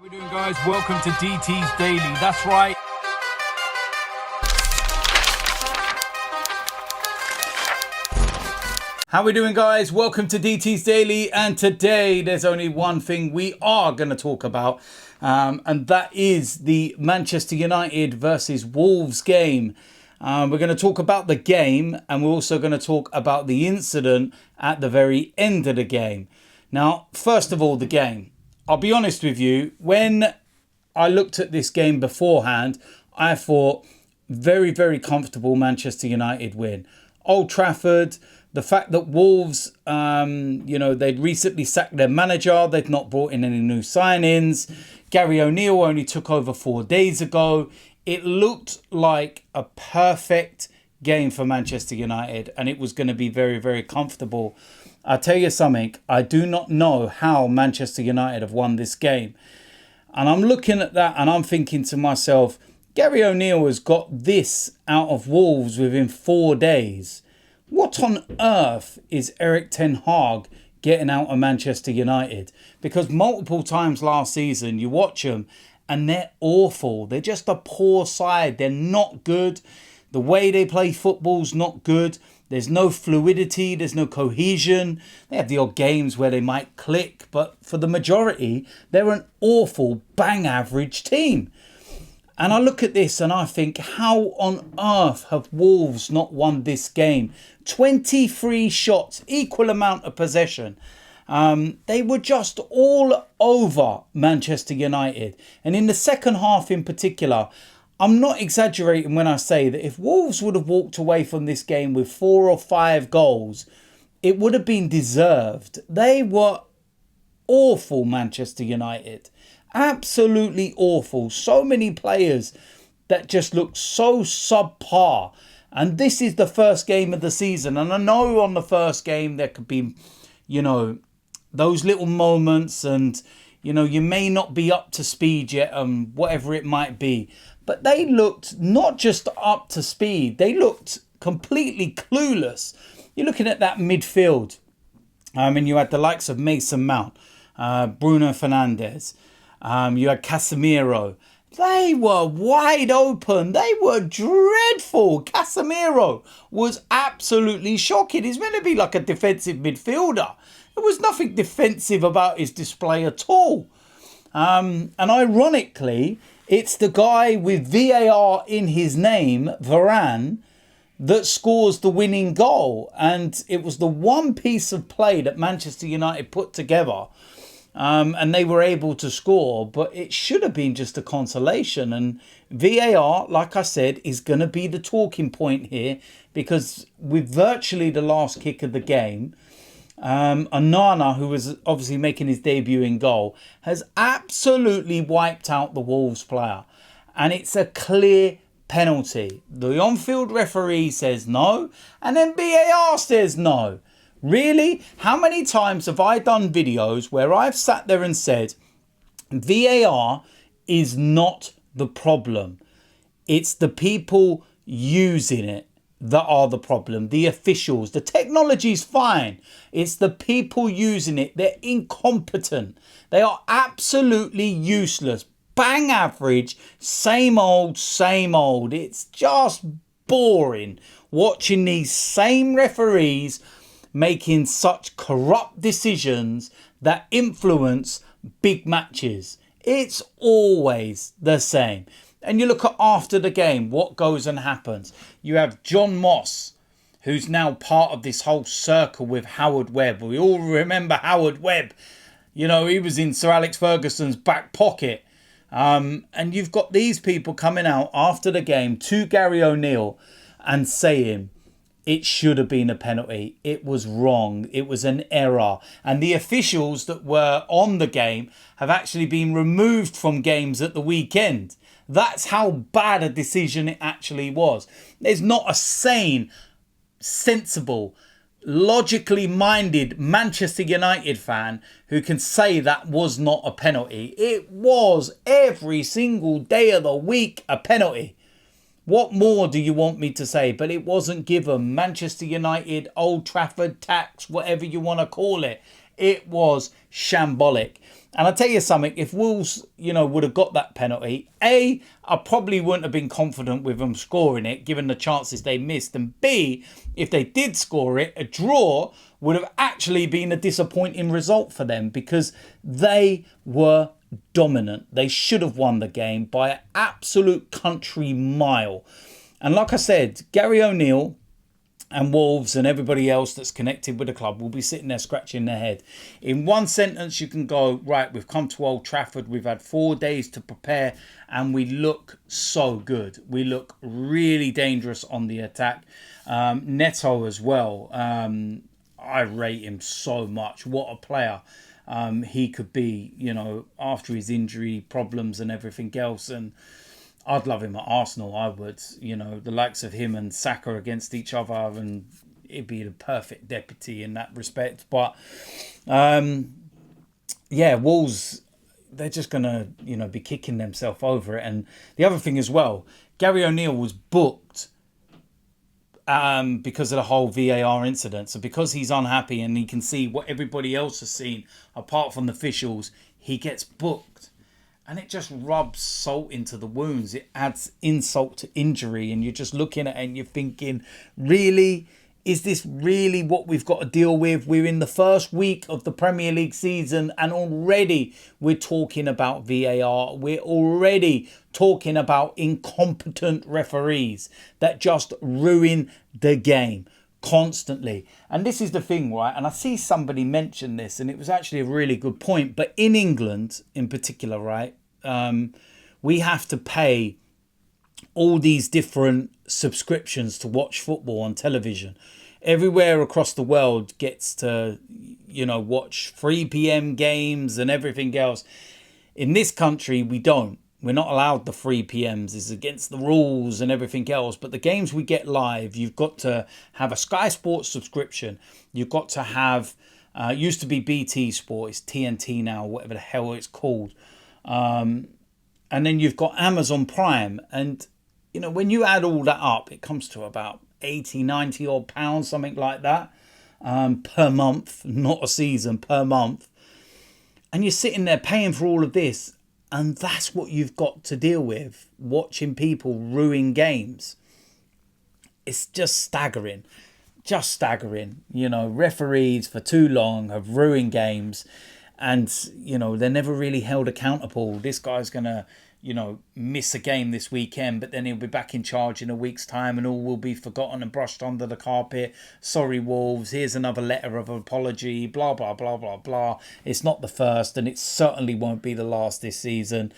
we doing, guys? Welcome to DT's Daily. That's right. How we doing, guys? Welcome to DT's Daily, and today there's only one thing we are going to talk about, and that is the Manchester United versus Wolves game. We're going to talk about the game, and we're also going to talk about the incident at the very end of the game. Now, first of all, the game. I'll be honest with you, when I looked at this game beforehand, I thought very, very comfortable Manchester United win. Old Trafford, the fact that Wolves, they'd recently sacked their manager, they'd not brought in any new signings. Gary O'Neill only took over 4 days ago. It looked like a perfect game for Manchester United, and it was going to be very, very comfortable. I'll tell you something, I do not know how Manchester United have won this game. And I'm looking at that and I'm thinking to myself, Gary O'Neill has got this out of Wolves within 4 days. What on earth is Erik ten Hag getting out of Manchester United? Because multiple times last season, you watch them and they're awful. They're just a poor side. They're not good. The way they play football's not good. There's no fluidity, there's no cohesion. They have the odd games where they might click, but for the majority, they're an awful, bang average team. And I look at this and I think, how on earth have Wolves not won this game? 23 shots, equal amount of possession. They were just all over Manchester United. And in the second half in particular, I'm not exaggerating when I say that if Wolves would have walked away from this game with 4 or 5 goals, it would have been deserved. They were awful, Manchester United. Absolutely awful. So many players that just look so subpar. And this is the first game of the season. And I know on the first game there could be, those little moments and, you may not be up to speed yet and whatever it might be. But they looked not just up to speed, they looked completely clueless. You're looking at that midfield. And you had the likes of Mason Mount, Bruno Fernandes. You had Casemiro. They were wide open. They were dreadful. Casemiro was absolutely shocking. He's meant to be like a defensive midfielder. There was nothing defensive about his display at all. And ironically, it's the guy with VAR in his name, Varane, that scores the winning goal. And it was the one piece of play that Manchester United put together. And they were able to score. But it should have been just a consolation. And VAR, like I said, is going to be the talking point here. Because with virtually the last kick of the game, Onana, who was obviously making his debut in goal, has absolutely wiped out the Wolves player. And it's a clear penalty. The on-field referee says no, and then VAR says no. Really? How many times have I done videos where I've sat there and said, VAR is not the problem. It's the people using it that are the problem. The officials. The technology's fine. It's the people using it. They're incompetent. They are absolutely useless. Bang average. Same old, same old. It's just boring watching these same referees making such corrupt decisions that influence big matches. It's always the same. And you look at after the game, what goes and happens. You have John Moss, who's now part of this whole circle with Howard Webb. We all remember Howard Webb. He was in Sir Alex Ferguson's back pocket. And you've got these people coming out after the game to Gary O'Neill and saying, it should have been a penalty. It was wrong. It was an error. And the officials that were on the game have actually been removed from games at the weekend. That's how bad a decision it actually was. There's not a sane, sensible, logically minded Manchester United fan who can say that was not a penalty. It was every single day of the week a penalty. What more do you want me to say? But it wasn't given. Manchester United, Old Trafford tax, whatever you want to call it. It was shambolic. And I'll tell you something, if Wolves, would have got that penalty, A, I probably wouldn't have been confident with them scoring it, given the chances they missed. And B, if they did score it, a draw would have actually been a disappointing result for them because they were dominant. They should have won the game by an absolute country mile. And like I said, Gary O'Neill and Wolves and everybody else that's connected with the club will be sitting there scratching their head. In one sentence, you can go, right, we've come to Old Trafford. We've had 4 days to prepare and we look so good. We look really dangerous on the attack. Neto as well. I rate him so much. What a player he could be, after his injury problems and everything else. And I'd love him at Arsenal, I would. The likes of him and Saka against each other, and it'd be the perfect deputy in that respect. But, Wolves, they're just going to, be kicking themselves over it. And the other thing as well, Gary O'Neill was booked because of the whole VAR incident. So because he's unhappy and he can see what everybody else has seen, apart from the officials, he gets booked. And it just rubs salt into the wounds. It adds insult to injury. And you're just looking at it and you're thinking, really? Is this really what we've got to deal with? We're in the first week of the Premier League season and already we're talking about VAR. We're already talking about incompetent referees that just ruin the game constantly. And this is the thing, right? And I see somebody mention this and it was actually a really good point. But in England in particular, right, we have to pay all these different subscriptions to watch football on television. Everywhere across the world gets to, watch 3 p.m. games and everything else. In this country, we don't. We're not allowed the 3 p.m s. It's against the rules and everything else. But the games we get live, you've got to have a Sky Sports subscription. You've got to have, used to be BT Sport, it's TNT now, whatever the hell it's called. And then you've got Amazon Prime. And, when you add all that up, it comes to about 80, 90 odd pounds, something like that, per month, not a season, per month. And you're sitting there paying for all of this. And that's what you've got to deal with, watching people ruin games. It's just staggering. Just staggering. Referees for too long have ruined games. And, they're never really held accountable. This guy's going to, miss a game this weekend, but then he'll be back in charge in a week's time and all will be forgotten and brushed under the carpet. Sorry, Wolves, here's another letter of apology, blah, blah, blah, blah, blah. It's not the first and it certainly won't be the last this season.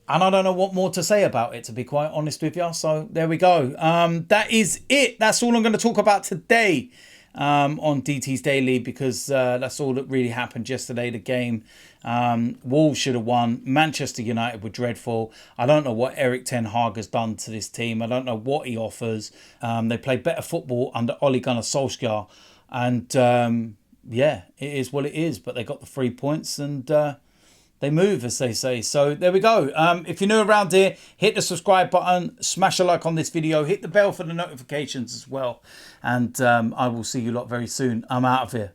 And I don't know what more to say about it, to be quite honest with you. So there we go. That is it. That's all I'm going to talk about today on DT's Daily, because that's all that really happened yesterday, the game. Wolves should have won. Manchester United were dreadful. I don't know what Erik ten Hag has done to this team. I don't know what he offers. They played better football under Ole Gunnar Solskjaer. And it is what it is. But they got the 3 points and they move, as they say. So there we go. If you're new around here, hit the subscribe button, smash a like on this video, hit the bell for the notifications as well. And I will see you lot very soon. I'm out of here.